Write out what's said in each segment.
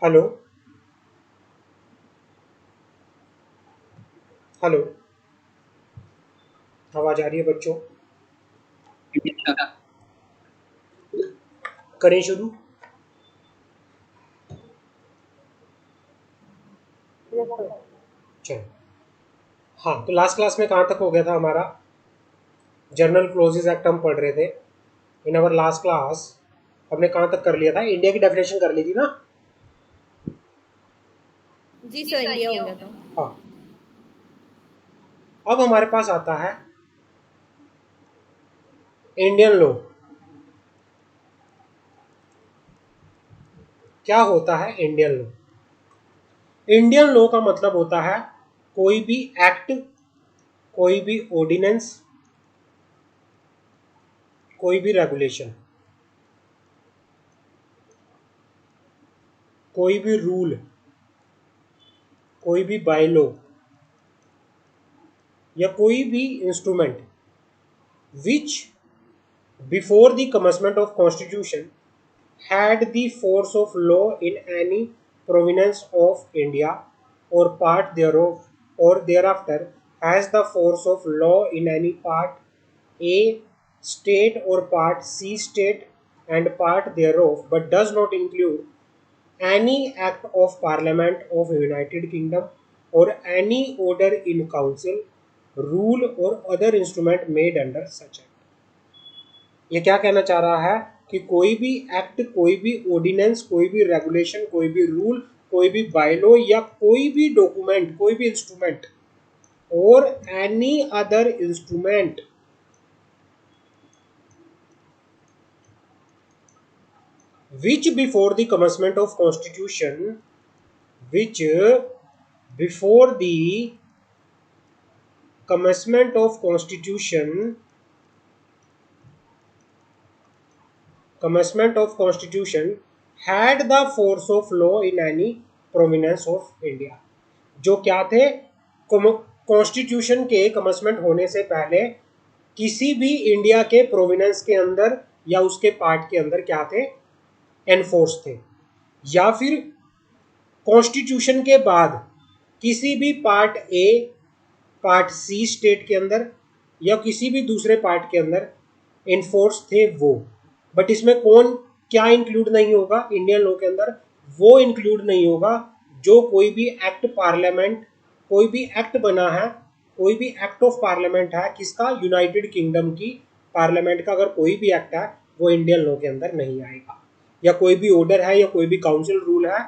Hello. Hello. आवाज़ आ रही है बच्चों? करें शुरू। चलो। हाँ, तो लास्ट क्लास में कहाँ तक हो गया था हमारा? जर्नल क्लोजेज एक्ट हम पढ़ रहे थे। इन अवर लास्ट क्लास हमने कहाँ तक कर लिया था? इंडिया की डेफिनेशन कर ली थी ना? जी सर, इंडिया हो गया था। हाँ। अब हमारे पास आता है इंडियन लॉ। क्या होता है इंडियन लॉ? इंडियन लॉ का मतलब होता है कोई भी एक्ट, कोई भी ऑर्डिनेंस, कोई भी रेगुलेशन, कोई भी रूल, कोई भी बायलॉ या कोई भी instrument which before the commencement of constitution had the force of law in any province of India or part thereof, or thereafter has the force of law in any part A state or part C state and part thereof, but does not include any act of Parliament of United Kingdom or any order in council, rule or other instrument made under such act. ये क्या कहना चाह रहा है कि कोई भी act, कोई भी ऑर्डिनेंस, कोई भी रेगुलेशन, कोई भी रूल, कोई भी बायलॉ या कोई भी डॉक्यूमेंट, कोई भी इंस्ट्रूमेंट और any other instrument which before the commencement of constitution, which before the commencement of constitution had the force of law in any province of India. जो क्या थे? कॉन्स्टिट्यूशन के कमेंसमेंट होने से पहले किसी भी इंडिया के प्रोविनेंस के अंदर या उसके पार्ट के अंदर क्या थे? एनफोर्स थे। या फिर कॉन्स्टिट्यूशन के बाद किसी भी part A, part C state के अंदर या किसी भी दूसरे पार्ट के अंदर एनफोर्स थे वो। बट इसमें कौन क्या इंक्लूड नहीं होगा इंडियन लॉ के अंदर? वो इंक्लूड नहीं होगा जो कोई भी एक्ट पार्लियामेंट, कोई भी एक्ट बना है, कोई भी एक्ट ऑफ पार्लियामेंट है किसका? यूनाइटेड किंगडम की पार्लियामेंट का अगर कोई भी एक्ट है वो इंडियन लॉ के अंदर नहीं आएगा। या कोई भी ऑर्डर है या कोई भी काउंसिल रूल है,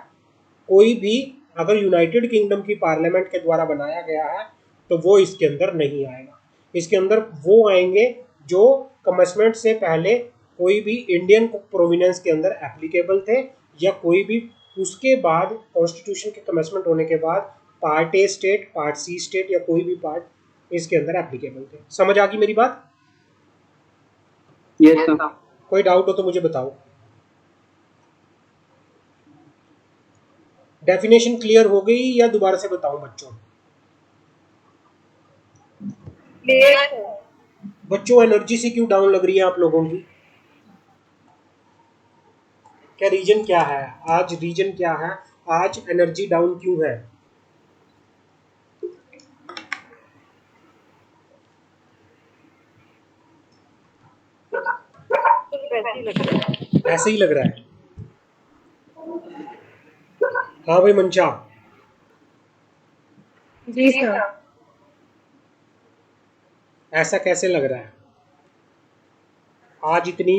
कोई भी अगर यूनाइटेड किंगडम की पार्लियामेंट के द्वारा बनाया गया है तो वो इसके अंदर नहीं आएगा। इसके अंदर वो आएंगे जो कमेंसमेंट से पहले कोई भी इंडियन प्रोविनेंस के अंदर एप्लीकेबल थे या कोई भी उसके बाद कॉन्स्टिट्यूशन के कमेंसमेंट होने के बाद part A state, part C state या कोई भी पार्ट इसके अंदर एप्लीकेबल थे। समझ आ गई मेरी बात? Yes sir. कोई डाउट हो तो मुझे बताओ। डेफिनेशन क्लियर हो गई या दोबारा से बताऊं बच्चों? बच्चों एनर्जी से क्यों डाउन लग रही है आप लोगों की? क्या रीजन क्या है? आज रीजन क्या है? आज एनर्जी डाउन क्यों है? ऐसे ही लग रहा है। हाँ भाई मंशा। जी सर। ऐसा कैसे लग रहा है? आज इतनी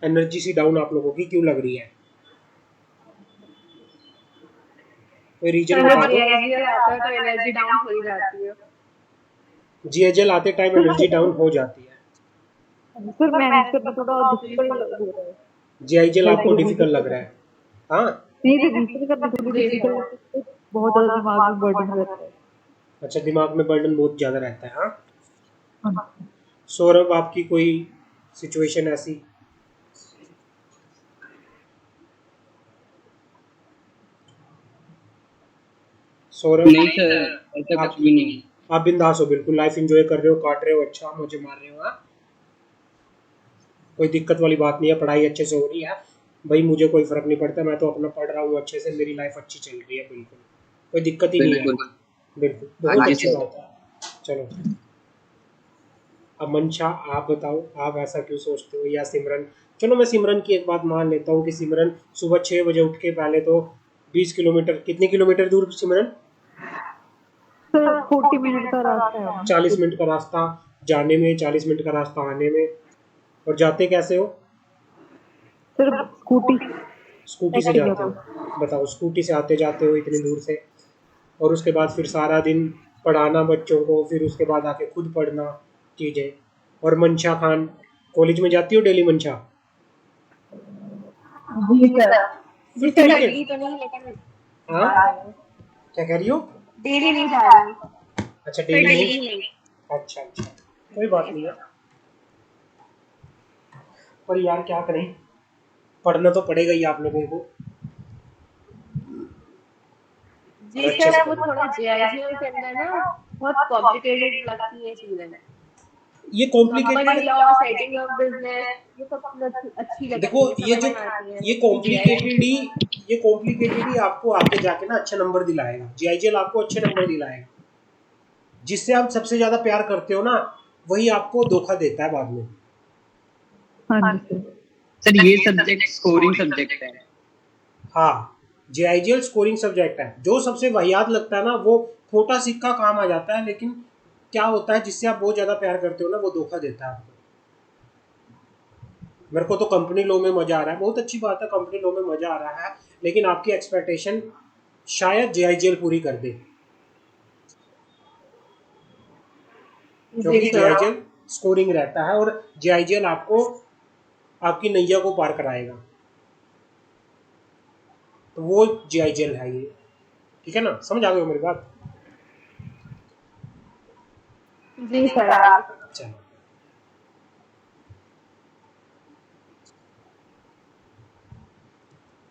एनर्जी सी डाउन आप लोगों की क्यों लग रही है? कोई रीजन बता दो। तो एनर्जी डाउन हो ही जाती है। जीएचएल आते टाइम एनर्जी डाउन हो जाती है। सर मैनेज करना थोड़ा डिफिकल्ट लग रहा है। जीआईजेल आपको डिफिकल्ट लग रहा है? हाँ। नहीं तो दूसरी करना थोड़ी डिफिकल्ट, बहुत ज्यादा दिमाग में बर्डन रहता है। अच्छा, दिमाग में बर्डन बहुत ज़्यादा रहता है। हाँ। हाँ। सौरभ, आपकी कोई सिचुएशन ऐसी? सौरभ? नहीं सर, ऐसा कुछ भी नहीं। आप बिंदास हो, बिल्कुल लाइफ एंजॉय कर रहे हो, काट रहे हो, अच्छा मुझे मार रहे हो। हाँ, कोई दिक्कत वाली बात नहीं है, पढ़ाई अच्छे से हो रही है। भाई मुझे कोई फर्क नहीं पड़ता, मैं तो अपना पढ़ रहा हूँ अच्छे से, मेरी लाइफ अच्छी चल रही है, बिल्कुल कोई दिक्कत ही नहीं है। बिल्कुल। बिल्कुल, हाँ बहुत जी अच्छी सर। बात है। चलो, अब मंशा आप बताओ, आप ऐसा क्यों सोचते हो, या सिमरन। चलो मैं सिमरन की एक बात मान लेता हूँ कि सिमरन सुबह 6 बजे उठ के पहले तो 20 किलोमीटर, कितने किलोमीटर दूर सिमरन? सर 40 मिनट का रास्ता है। 40 मिनट का रास्ता जाने में, 40 मिनट का रास्ता आने में। और जाते कैसे हो? सर स्कूटी, स्कूटी से एक्टिवा जाते पे। हो? बताओ, स्कूटी से आते जाते हो इतनी दूर से, और उसके बाद फिर सारा दिन पढ़ाना बच्चों को, फिर उसके बाद आके खुद पढ़ना चीज़ें। और मंशा खान कॉलेज में जाती हो डेली मंशा? जी सर। फिर जी सर, ठीक है। डेली तो नहीं, लेकिन हाँ, जा रहे हैं। क्या कह रही हो? डेली नहीं जा रही। अच्छा, सर डेली डेली नहीं। नहीं। अच्छा अच्छा, कोई बात नहीं है, पर यार क्या करें, पढ़ना तो पड़ेगा ही आप लोगों को। और जी अच्छे सर, से वो थोड़ा जेआईजीओ के अंदर ना बहुत कॉम्प्लिकेटेड लगती है चीजें। ये company complicated. Law, setting up business, ये सब अच्छी देखो, लगती है, ये समझ जो में आती है। ये कॉम्प्लिकेटेड ही ये कॉम्प्लिकेटेड ही आपको आगे जाके ना अच्छे नंबर दिलाएगा, जीआईजीएल आपको अच्छे नंबर दिलाएगा। जिससे आप सबसे ज्यादा प्यार करते हो ना, वही आपको धोखा देता है बाद में। हाँ जी सर। सर ये सब्जेक्ट स्कोरिंग सब्जेक्ट है। हाँ, जेआईजीएल स्कोरिंग सब्जेक्ट है। जो सबसे वाहियात लगता है ना, वो छोटा सिक्का काम आ जाता है, लेकिन क्या होता है, जिससे आप बहुत ज्यादा प्यार करते हो ना, वो धोखा देता है आपको। मेरे को तो कंपनी लॉ में मजा आ रहा है, बहुत अच्छी बात है, कंपनी लॉ में मजा आ रहा है, लेकिन आपकी एक्सपेक्टेशन शायद जेआईजीएल पूरी कर दे, जी क्योंकि सर। जेआईजीएल स्कोरिंग रहता है, और जेआईजीएल आपको आपकी नैया को पार कराएगा। तो वो जेआईजीएल है ये, ठीक है ना, समझ आ गई हो मेरी बात? जी सर, आगे। चलो,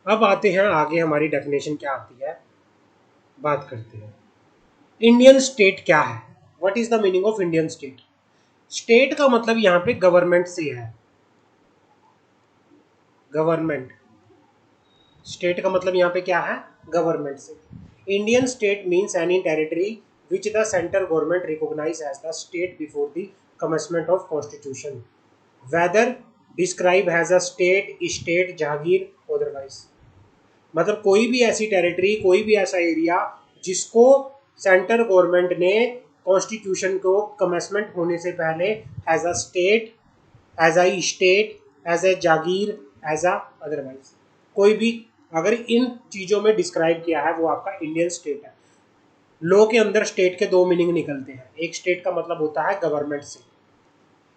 अब आते हैं आगे, हमारी डेफिनेशन क्या आती है, बात करते हैं। इंडियन स्टेट क्या है? What is the meaning of Indian state? State का मतलब यहाँ पे गवर्नमेंट से है, गवर्नमेंट। स्टेट का मतलब यहाँ पे क्या है? गवर्नमेंट से। Indian state means any territory which the central government recognise as the state before the commencement of constitution, whether describe has a state, state, jagir, otherwise. मतलब कोई भी ऐसी टेरिटरी, कोई भी ऐसा एरिया जिसको सेंट्रल गवर्नमेंट ने कॉन्स्टिट्यूशन को कमेंसमेंट होने से पहले as a state, as a state, as a jagir, as a otherwise, कोई भी अगर इन चीज़ों में डिस्क्राइब किया है, वो आपका इंडियन स्टेट है। लॉ के अंदर स्टेट के दो मीनिंग निकलते हैं। एक स्टेट का मतलब होता है गवर्नमेंट से,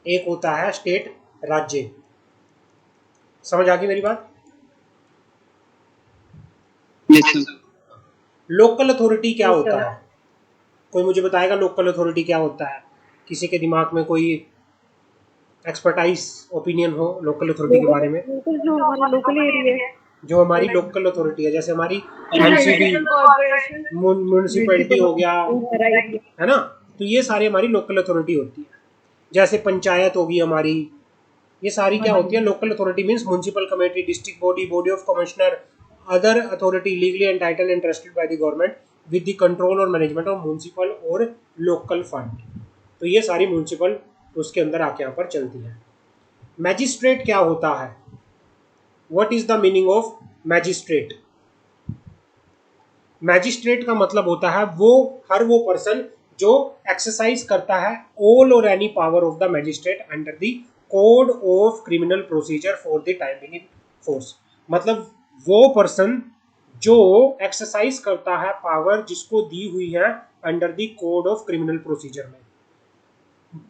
एक होता है स्टेट, राज्य। समझ आ गई मेरी बात? Yes sir. लोकल अथॉरिटी क्या जी होता सर। है? कोई मुझे बताएगा लोकल अथॉरिटी क्या होता है? किसी के दिमाग में कोई एक्सपर्टाइज ओपिनियन हो लोकल अथॉरिटी के बारे में? लोकल, जो हमारा लोकल एरिया है। जो हमारी लोकल अथॉरिटी है, जैसे हमारी MCB, municipal corporation. Municipality municipal हो गया, हमारा एरिया। है ना, तो ये सारी हमारी लोकल अथॉरिटी होती है। जैसे पंचायत होगी हमारी, ये सारी हाँ क्या होती है? जी। Local authority means municipal committee, district body, body of commissioner, other authority legally entitled and trusted by the government with the control और मैनेजमेंट ऑफ म्यूनसिपल और लोकल फंड। तो ये सारी म्यूनसिपल उसके अंदर आके यहाँ पर चलती है। मैजिस्ट्रेट क्या होता है? What is the meaning of magistrate? Magistrate का मतलब होता है वो पर्सन जो एक्सरसाइज करता है ऑल और any power of the magistrate under the code of criminal procedure for the time being in force. मतलब वो पर्सन जो एक्सरसाइज करता है पावर जिसको दी हुई है under the code of criminal procedure में।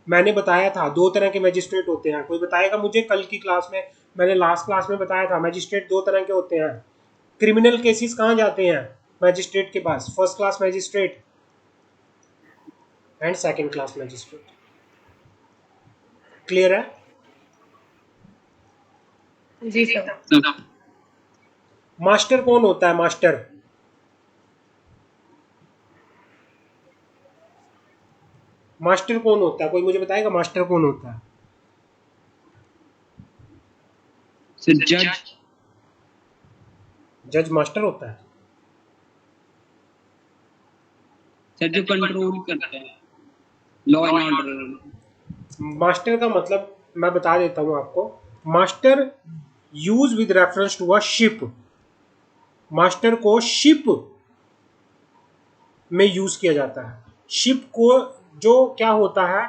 मैंने बताया था दो तरह के मैजिस्ट्रेट होते हैं, कोई बताएगा मुझे? कल की क्लास में मैंने लास्ट क्लास में बताया था मैजिस्ट्रेट दो तरह के होते हैं। क्रिमिनल केसेस कहाँ जाते हैं मैजिस्ट्रेट के पास? First class magistrate and second class magistrate. Clear है? जी सर। मास्टर कौन होता है? मास्टर, मास्टर कौन होता है? कोई मुझे बताएगा मास्टर कौन होता है? सर जज। जज मास्टर होता है। सर जो कंट्रोल करते हैं लॉ एंड ऑर्डर। मास्टर का मतलब मैं बता देता हूं आपको। Master use with reference to a ship. Master को शिप में यूज किया जाता है। शिप को जो क्या होता है,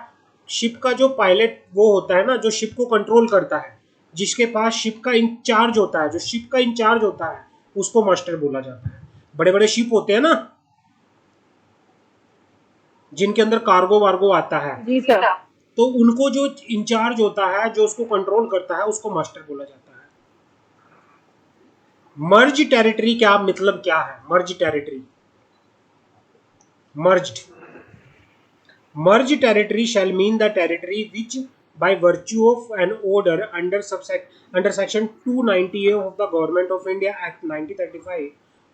शिप का जो पायलट वो होता है ना, जो शिप को कंट्रोल करता है, जिसके पास शिप का इंचार्ज होता है, जो शिप का इंचार्ज होता है, उसको मास्टर बोला जाता है। बड़े बड़े शिप होते हैं ना, जिनके अंदर कार्गो वार्गो आता है, जी सर। तो उनको जो इंचार्ज होता है, जो उसको कंट्रोल करता है, उसको मास्टर बोला जाता है। मर्ज टेरिटरी क्या मतलब क्या है? मर्ज territory, merged. Merged territory shall mean the territory which, by virtue of an order under section 290A of the Government of India Act 1935,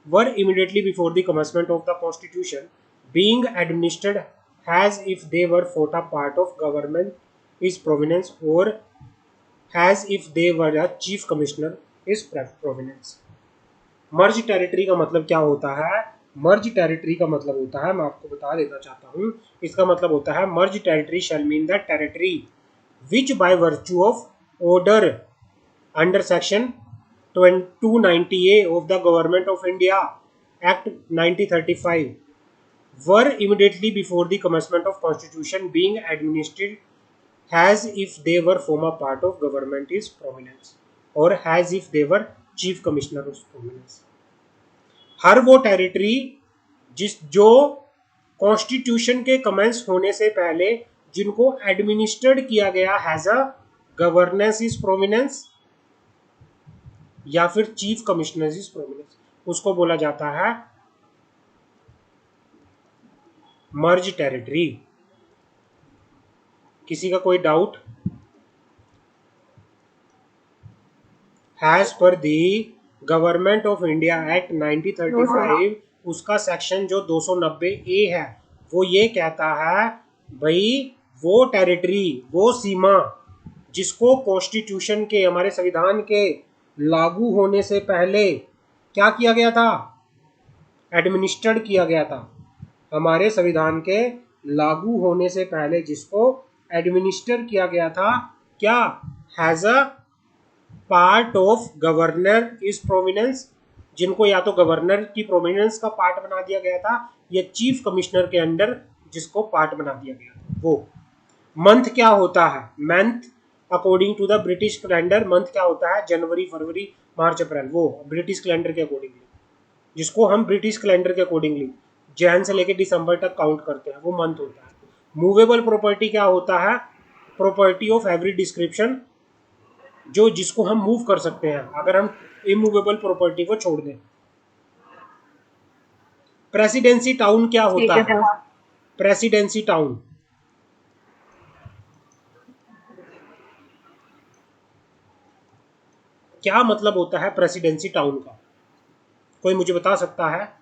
were immediately before the commencement of the Constitution, being administered as if they were for a part of government is province, or as if they were a chief commissioner is province. Merge territory का मतलब क्या होता है? मर्ज territory का मतलब होता है, मैं आपको बता देना चाहता हूं, इसका मतलब होता है मर्ज territory shall mean the territory which by virtue of order under section 290A of the government of India act 1935 were immediately before the commencement of constitution being administered as if they were former part of government is prominence, or as if they were chief commissioner of prominence. हर वो territory जो constitution के commence होने से पहले जिनको administered किया गया has a governance is prominence या फिर चीफ कमिश्नर इज प्रोमिनेंस, उसको बोला जाता है मर्ज टेरिटरी। किसी का कोई doubt? As per the government of India act 1935 उसका सेक्शन जो 290A है वो ये कहता है भाई वो टेरिटरी, वो सीमा जिसको कॉन्स्टिट्यूशन के, हमारे संविधान के लागू होने से पहले क्या किया गया था? एडमिनिस्ट्रेड किया गया था। हमारे संविधान के लागू होने से पहले जिसको एडमिनिस्टर किया गया था, क्या? Has a part of governor is prominence, जिनको या तो गवर्नर की प्रोमिनेंस का पार्ट बना दिया गया था या चीफ कमिश्नर के अंडर जिसको पार्ट बना दिया गया। वो मंथ क्या होता है? Month according to the British calendar month क्या होता है? जनवरी, फरवरी, मार्च, अप्रैल, वो ब्रिटिश कैलेंडर के अकॉर्डिंगली, जिसको हम ब्रिटिश कैलेंडर के अकॉर्डिंगली जैन से लेकर दिसंबर तक काउंट करते हैं, वो मंथ होता है। मूवेबल प्रॉपर्टी क्या होता है? प्रॉपर्टी ऑफ एवरी डिस्क्रिप्शन, जो जिसको हम मूव कर सकते हैं अगर हम इमूवेबल प्रॉपर्टी को छोड़ दें। प्रेसिडेंसी टाउन क्या होता है? प्रेसिडेंसी टाउन क्या मतलब होता है? प्रेसिडेंसी टाउन का कोई मुझे बता सकता है?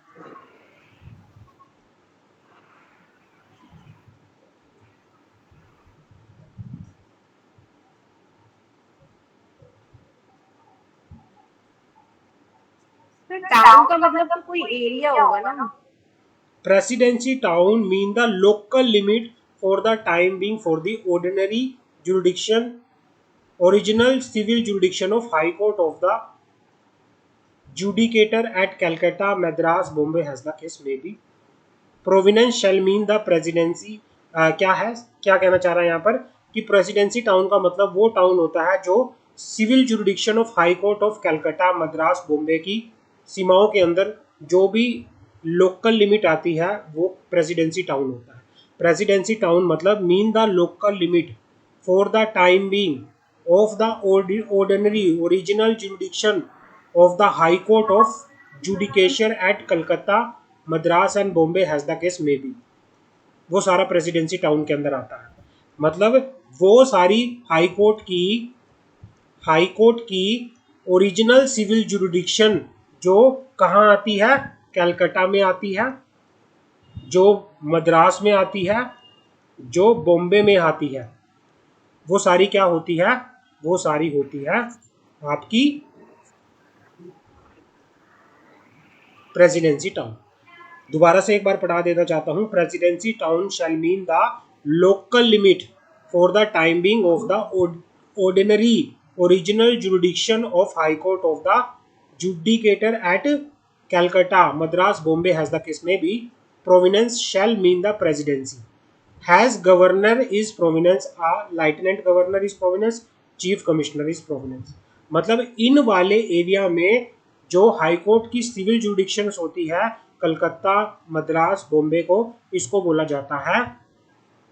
टाउन का मतलब तो कोई एरिया होगा ना। Presidency town mean the local limit for the time being for the ordinary jurisdiction, original civil jurisdiction of High Court of the judicator at Calcutta, Madras, Bombay as the case may be. Province shall mean the presidency क्या है, क्या कहना चाह रहा है यहाँ पर कि प्रेसिडेंसी टाउन का मतलब वो टाउन होता है जो civil jurisdiction of high court of Calcutta, Madras, Bombay की सीमाओं के अंदर जो भी लोकल लिमिट आती है वो प्रेसिडेंसी टाउन होता है। प्रेसिडेंसी टाउन मतलब mean the local limit for the time being of the ordinary original jurisdiction of the high court of judicature at Calcutta, Madras and Bombay has the case may be, वो सारा presidency town के अंदर आता है। मतलब वो सारी हाई कोर्ट की ओरिजिनल सिविल जुरिडिक्शन जो कहाँ आती है? कलकत्ता में आती है, जो मद्रास में आती है, जो बॉम्बे में आती है, वो सारी क्या होती है? वो सारी होती है आपकी प्रेसिडेंसी टाउन। दोबारा से एक बार पढ़ा देना चाहता हूँ। Presidency town shall mean the local limit for the time being of the ordinary original jurisdiction of high court of the judicature at Calcutta Madras Bombay has the case may be. Province shall mean the presidency. Has governor is province, lieutenant governor is province, chief commissioner is province. मतलब इन वाले area में जो high court की civil jurisdictions होती है कलकत्ता मद्रास बॉम्बे को, इसको बोला जाता है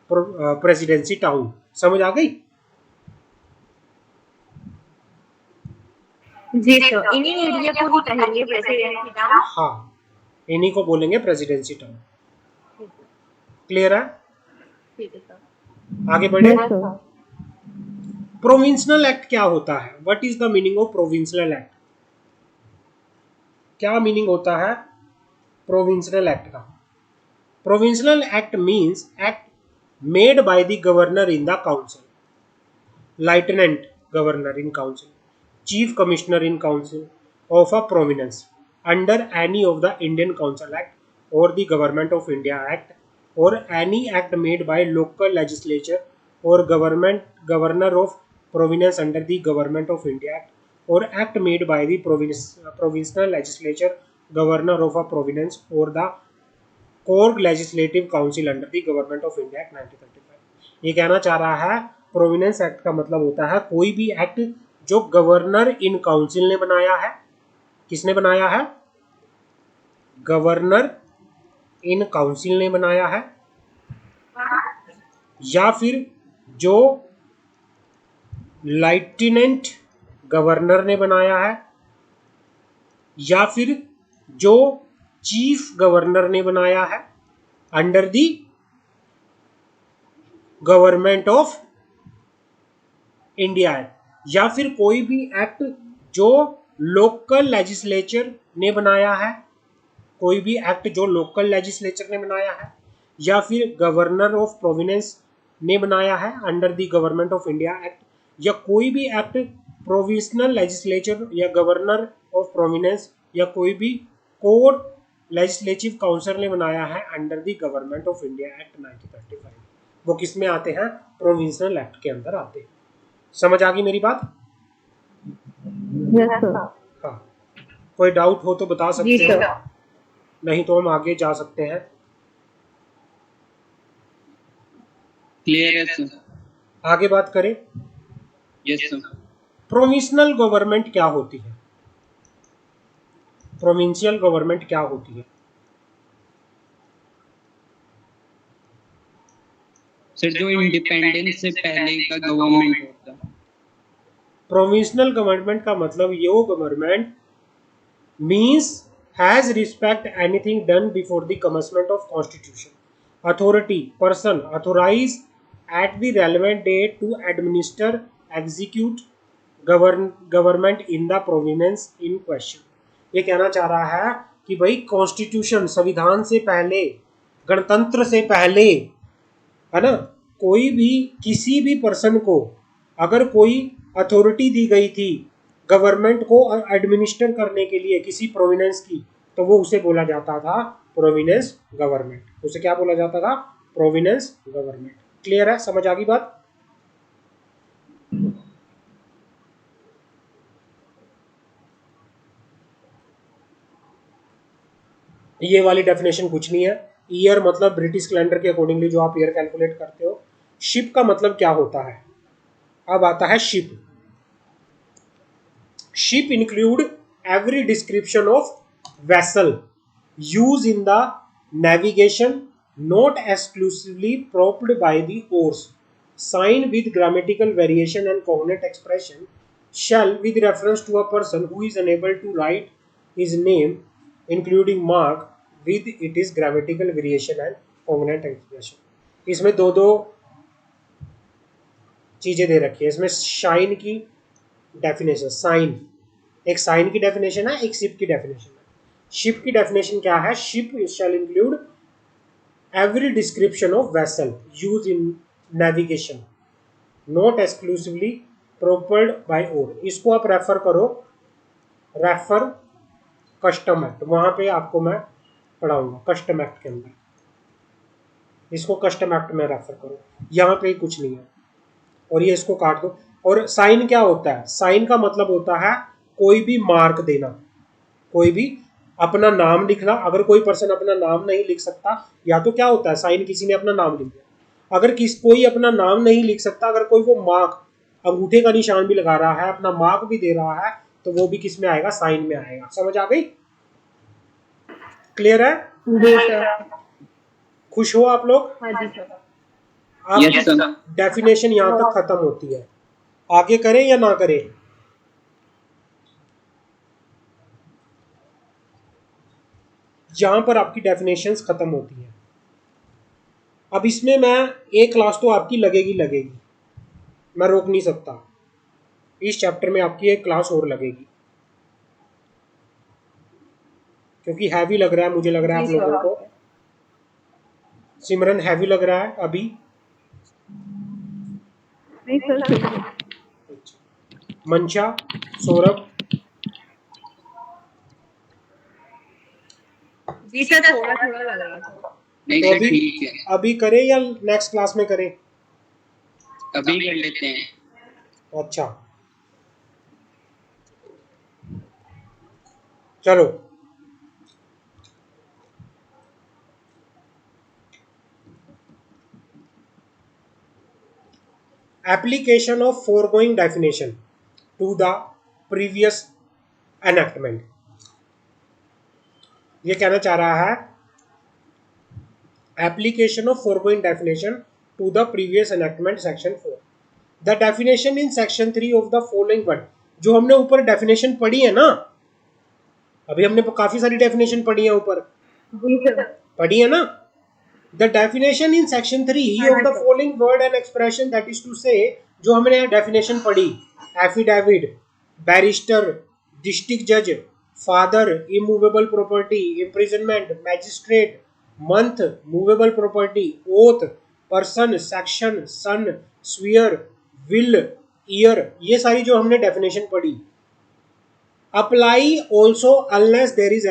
प्रेसिडेंसी टाउन। समझ आ गई? जी सर, इन्हीं एरिया को ही कहेंगे प्रेसिडेंसी टाउन। हाँ, इन्हीं को बोलेंगे प्रेसिडेंसी टाउन। क्लियर है? ठीक है सर। आगे बढ़े। Yes sir. प्रोविंशनल एक्ट क्या होता है? What is the meaning of provincial act? क्या मीनिंग होता है प्रोविंशनल एक्ट का? Provincial act means act made by the governor in the council, lieutenant governor in council, chief commissioner in council of a province under any of the Indian council act और the government of India act और any act made by local legislature और governor of province under the government of India act or act made by the provincial legislature governor of a province or the core legislative council under the government of India Act 1935। ये कहना चाह रहा है provenance act का मतलब होता है कोई भी एक्ट जो गवर्नर इन काउंसिल ने बनाया है। किसने बनाया है? गवर्नर इन काउंसिल ने बनाया है, या फिर जो लाइटेनेंट गवर्नर ने बनाया है, या फिर जो चीफ गवर्नर ने बनाया है under the government of India है, या फिर कोई भी एक्ट जो लोकल लेजिस्लेचर ने बनाया है, कोई भी एक्ट जो लोकल लेजिस्लेचर ने बनाया है, या फिर गवर्नर ऑफ प्रोविनेंस ने बनाया है under the government of India act, या कोई भी एक्ट प्रोविंशनल लेजिस्लेचर या गवर्नर ऑफ प्रोविनेंस या कोई भी कोर लेजिस्लेटिव काउंसिल ने बनाया है under the government of India act 1935। वो किस में आते हैं? प्रोविंशनल एक्ट के अंदर आते हैं। समझ आ गई मेरी बात? Yes sir. हाँ, कोई डाउट हो तो बता जी सकते सर। हैं, नहीं तो हम आगे जा सकते हैं। क्लियर है सर? आगे बात करें। Yes sir. प्रोविंशनल गवर्नमेंट क्या होती है? प्रोविंशियल गवर्नमेंट क्या होती है? सर जो इंडिपेंडेंस से पहले का गवर्नमेंट होता है। प्रोविंशनल गवर्नमेंट का मतलब यो government means has respect anything done before the commencement of constitution. Authority person authorised at the relevant date to administer execute government in the province in question. ये कहना चाह रहा है कि भाई कॉन्स्टिट्यूशन संविधान से पहले, गणतंत्र से पहले, है ना, कोई भी किसी भी पर्सन को अगर कोई अथॉरिटी दी गई थी गवर्नमेंट को एडमिनिस्टर करने के लिए किसी प्रोविनेंस की, तो वो उसे बोला जाता था प्रोविनेंस गवर्नमेंट। उसे क्या बोला जाता था? Provenance government. क्लियर है? समझ आ गई बात? ये वाली डेफिनेशन कुछ नहीं है। ईयर मतलब ब्रिटिश कैलेंडर के अकॉर्डिंगली जो आप ईयर कैलकुलेट करते हो। शिप का मतलब क्या होता है? अब आता है ship. Ship include every description of vessel used in the navigation not exclusively propelled by the oars, sign with grammatical variation and cognate expression shall with reference to a person who is unable to write his name including mark with it is grammatical variation and cognate expression। इसमें दो दो चीजें दे रखी है। इसमें shine की definition, sign एक sign की डेफिनेशन है, एक शिप की डेफिनेशन है। शिप की डेफिनेशन क्या है? Ship shall include every description of vessel used in navigation not exclusively propelled by oar. इसको आप रेफर करो, रेफर कस्टम एक्ट, वहां पे आपको मैं पढ़ाऊंगा कस्टम एक्ट के अंदर, इसको कस्टम एक्ट में रेफर करो, यहाँ पे कुछ नहीं है। और ये इसको काट दो। और साइन क्या होता है? साइन का मतलब होता है कोई भी मार्क देना, कोई भी अपना नाम लिखना। अगर कोई पर्सन अपना नाम नहीं लिख सकता, या तो क्या होता है साइन किसी ने अपना नाम लिख दिया। अगर कोई अपना नाम नहीं लिख सकता, अगर कोई वो मार्क अंगूठे का निशान भी लगा रहा है, अपना मार्क भी दे रहा है, तो वो भी किस में आएगा? साइन में आएगा। समझ आ गई? क्लियर है? जी सर। खुश हो आप लोग? हाँ जी सर। आपकी Yes, sir. डेफिनेशन यहाँ तक खत्म होती है। आगे करें या ना करें? यहां पर आपकी डेफिनेशंस खत्म होती है। अब इसमें मैं एक क्लास तो आपकी लगेगी लगेगी, मैं रोक नहीं सकता। इस चैप्टर में आपकी एक क्लास और लगेगी, क्योंकि हैवी लग रहा है, मुझे लग रहा है आप जी लोगों सर। को। सिमरन हैवी लग रहा है अभी? नहीं सर, सही है। मंशा, सौरभ, जी सर, थोड़ा थोड़ा लग रहा था। नहीं तो सर अभी ठीक है, अभी करें या नेक्स्ट क्लास में करें? अभी कर लेते हैं। अच्छा चलो, application of foregoing definition to the previous enactment। ये कहना चाह रहा है application of foregoing definition to the previous enactment section 4। the definition in section 3 of the following one। जो हमने ऊपर डेफिनेशन पढ़ी है ना, अभी हमने काफी सारी डेफिनेशन पढ़ी है ऊपर, जी सर। पढ़ी है ना। The definition in section 3 of the following word and expression, that is to say, जो हमने डेफिनेशन पढ़ी, एफिडेविट, बैरिस्टर, डिस्ट्रिक्ट जज, father, immovable property, imprisonment, magistrate, month, movable property, oath, person, section, son, swear, will, year, ये सारी जो हमने definition पढ़ी। Apply also unless there is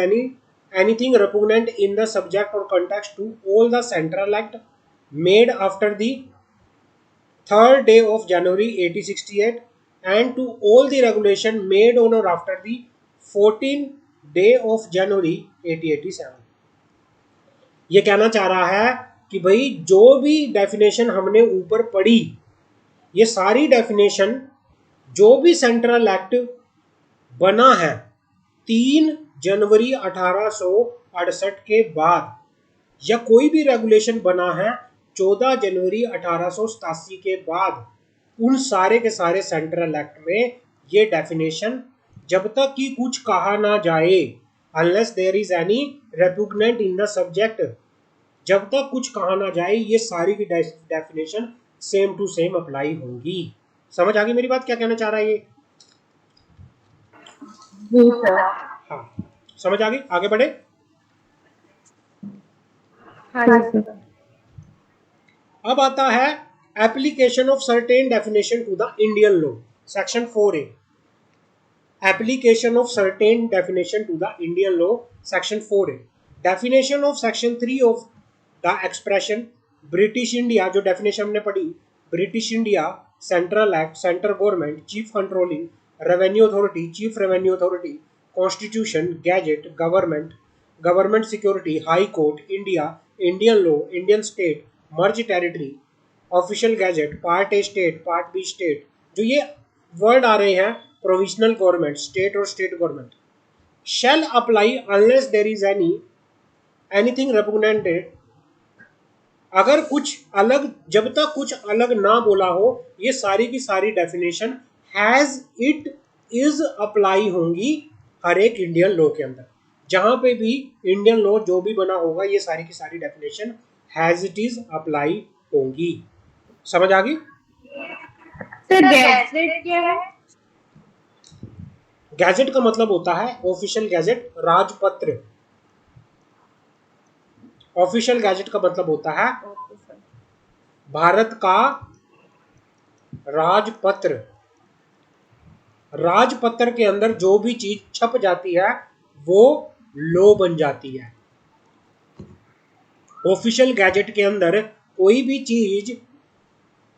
anything repugnant in the subject or context to all the central act made after the 3rd day of January 1868 and to all the regulation made on or after the 14th day of January 1887। ये कहना चाह रहा है कि भाई जो भी definition हमने ऊपर पढ़ी, ये सारी डेफिनेशन जो भी सेंट्रल एक्ट बना है 3 जनवरी 1868 के बाद, या कोई भी रेगुलेशन बना है 14 जनवरी 1887 के बाद, उन सारे के सारे सेंट्रल एक्ट में ये डेफिनेशन जब तक कि कुछ कहा ना जाए, unless there is any repugnant in the subject, जब तक कुछ कहा ना जाए, ये सारी की definition same to same apply होंगी। समझ आ गई मेरी बात? क्या कहना चाह रहा है ये? जी सर। हाँ, समझ आ गई? आगे बढ़े। हाँ जी सर। अब आता है application of certain definition to the Indian law, section 4A। Application of certain definition to the Indian law, section 4A। Definition of section 3 of the expression British India, जो डेफिनेशन हमने पढ़ी, British India, central act, central government, chief controlling, revenue authority, chief revenue authority, constitution, gazette, government, government security, high court, India, Indian law, Indian state, merged territory, official gazette, part A state, part B state, जो ये word आ रहे हैं, provisional government, state और state government, shall apply unless there is anything repugnant. अगर कुछ अलग, जब तक कुछ अलग ना बोला हो, ये सारी की सारी definition has it is apply होंगी हर एक इंडियन लॉ के अंदर। जहां पे भी इंडियन लॉ जो भी बना होगा, ये सारी की सारी definition has it is apply होंगी। समझ आ गई? सर गैजेट क्या है? गैजेट का मतलब होता है ऑफिशियल गैजेट, राजपत्र। ऑफिशियल गैजेट का मतलब होता है भारत का राजपत्र। राजपत्र के अंदर जो भी चीज छप जाती है, वो लॉ बन जाती है। ऑफिशियल गैजेट के अंदर कोई भी चीज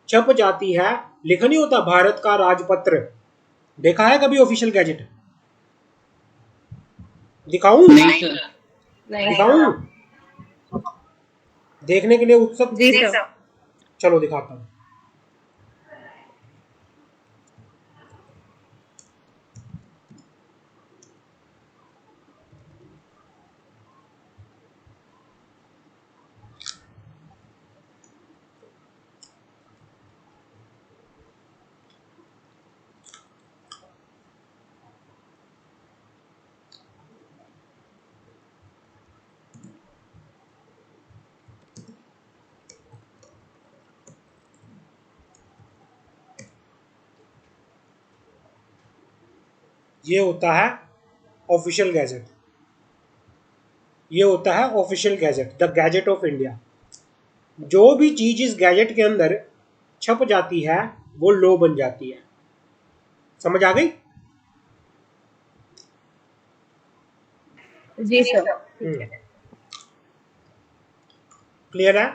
छप जाती है, लिखा नहीं होता भारत का राजपत्र, देखा है कभी ऑफिशियल गैजेट? दिखाऊं? नहीं सर। दिखाऊं? देखने के लिए उत्सुक? जी सर। चलो दिखाता हूं। ये होता है ऑफिशियल गैजेट, ये होता है official gazette, the gadget of India. जो भी चीज इस गैजेट के अंदर छप जाती है वो लॉ बन जाती है। समझ आ गई? जी सर। क्लियर है?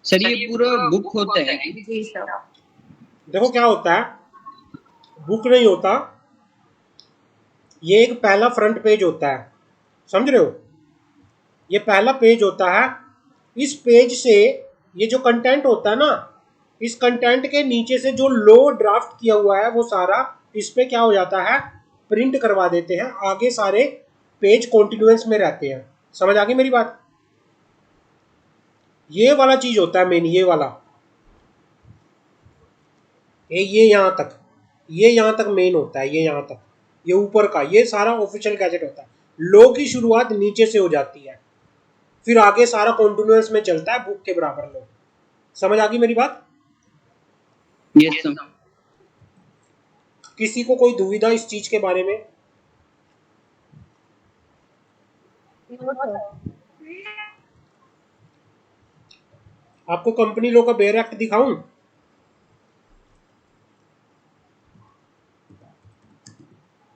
सर ये पूरा बुक होता है कि? जी सर। देखो क्या होता है, बुक नहीं होता, ये एक पहला फ्रंट पेज होता है, समझ रहे हो? ये पहला पेज होता है। इस पेज से ये जो कंटेंट होता है ना, इस कंटेंट के नीचे से जो लो ड्राफ्ट किया हुआ है वो सारा इस पे क्या हो जाता है, प्रिंट करवा देते हैं। आगे सारे पेज कॉन्टिन्यूअस में रहते हैं। समझ आ गई मेरी बात? ये वाला चीज होता है मेन, ये वाला, ये यहां तक, ये यहां तक मेन होता है, ये यहां तक, ये ऊपर का, ये सारा ऑफिशियल गैजेट होता है। लो की शुरुआत नीचे से हो जाती है, फिर आगे सारा कॉन्टिन्यूअस में चलता है, बुक के बराबर लो। समझ आ गई मेरी बात? Yes sir. किसी को कोई दुविधा इस चीज के बारे में? आपको कंपनी लॉ का बेयर एक्ट दिखाऊं?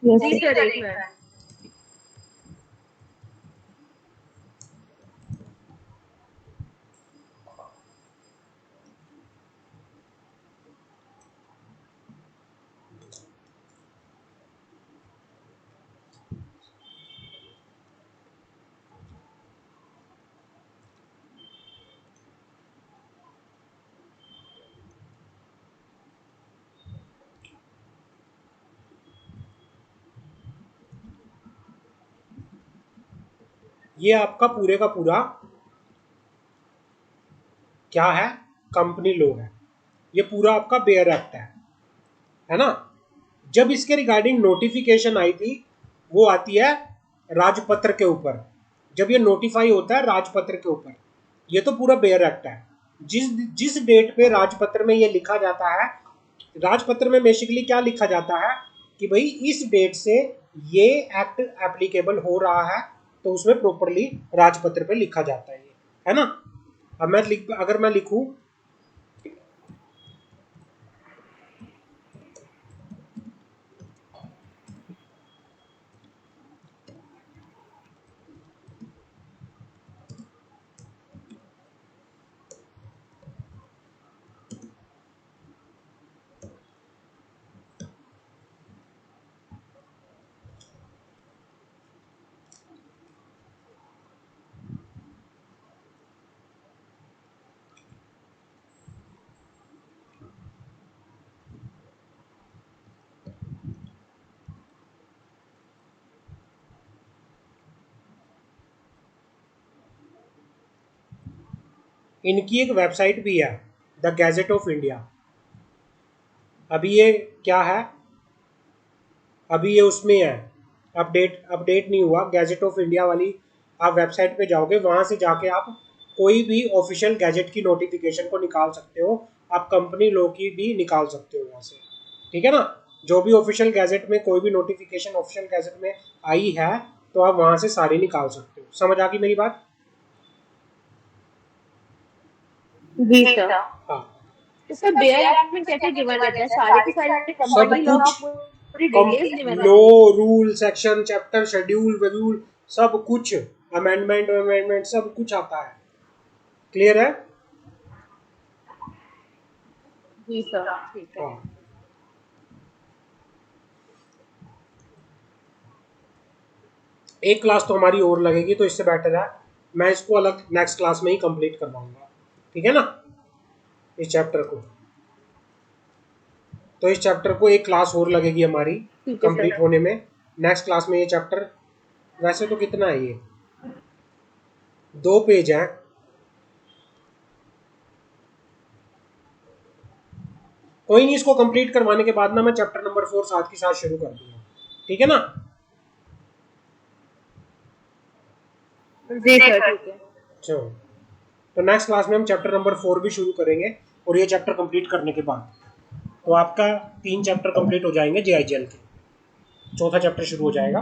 जी सर, एक मिनट। ये आपका पूरे का पूरा क्या है, कंपनी लॉ है। ये पूरा आपका बेयर एक्ट है ना? जब इसके रिगार्डिंग नोटिफिकेशन आई थी, वो आती है राजपत्र के ऊपर। जब ये नोटिफाई होता है राजपत्र के ऊपर, ये तो पूरा बेयर एक्ट है। जिस जिस डेट पे राजपत्र में ये लिखा जाता है, राजपत्र में बेसिकली क्या लिखा जाता है कि भाई इस डेट से ये एक्ट एप्लीकेबल हो रहा है, तो उसमें प्रॉपरली राजपत्र पे लिखा जाता है, ये है ना? अब अगर मैं लिखूं, इनकी एक वेबसाइट भी है, द गैजेट ऑफ इंडिया। अभी ये क्या है, अभी ये उसमें है, अपडेट नहीं हुआ। गैजेट ऑफ इंडिया वाली आप वेबसाइट पे जाओगे, वहां से जाके आप कोई भी ऑफिशियल गैजेट की नोटिफिकेशन को निकाल सकते हो। आप कंपनी लॉ की भी निकाल सकते हो वहां से, ठीक है ना? जो भी ऑफिशियल गैजेट में कोई भी नोटिफिकेशन ऑफिशियल गैजेट में आई है, तो आप वहां से सारी निकाल सकते हो। समझ आ गई मेरी बात? जी सर। हाँ, तो सर बेयर एक्ट में क्या क्या गिवन रहता है? सारे के सारे सब कंपनी लॉ कुछ पूरी डिटेल्स नहीं मैंने लो रूल सेक्शन चैप्टर शेड्यूल वेड्यूल सब कुछ, अमेंडमेंट अमेंडमेंट सब कुछ आता है। क्लियर है? जी सर, ठीक है। हाँ। एक क्लास तो हमारी और लगेगी, तो इससे बेटर है मैं इसको अलग नेक्स्ट क्लास में ही कंप्लीट करवाऊंगा, ठीक है ना, इस चैप्टर को। तो इस चैप्टर को एक क्लास और लगेगी हमारी ठीक है कंप्लीट सर। होने में। नेक्स्ट क्लास में ये चैप्टर, वैसे तो कितना है ये, 2 पेज है, कोई नहीं, इसको कंप्लीट करवाने के बाद ना मैं चैप्टर नंबर 4 साथ के साथ शुरू कर दूंगा, ठीक है ना। जी सर, ठीक है। चलो, तो नेक्स्ट क्लास में हम चैप्टर नंबर 4 भी शुरू करेंगे, और ये चैप्टर कंप्लीट करने के बाद तो आपका 3 चैप्टर कंप्लीट हो जाएंगे JIGL के, चौथा चैप्टर शुरू हो जाएगा।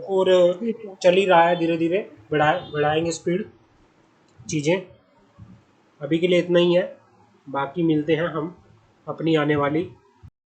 और ठीक है। चल ही रहा है धीरे धीरे, बढ़ाएंगे स्पीड चीज़ें। अभी के लिए इतना ही है, बाकी मिलते हैं हम अपनी आने वाली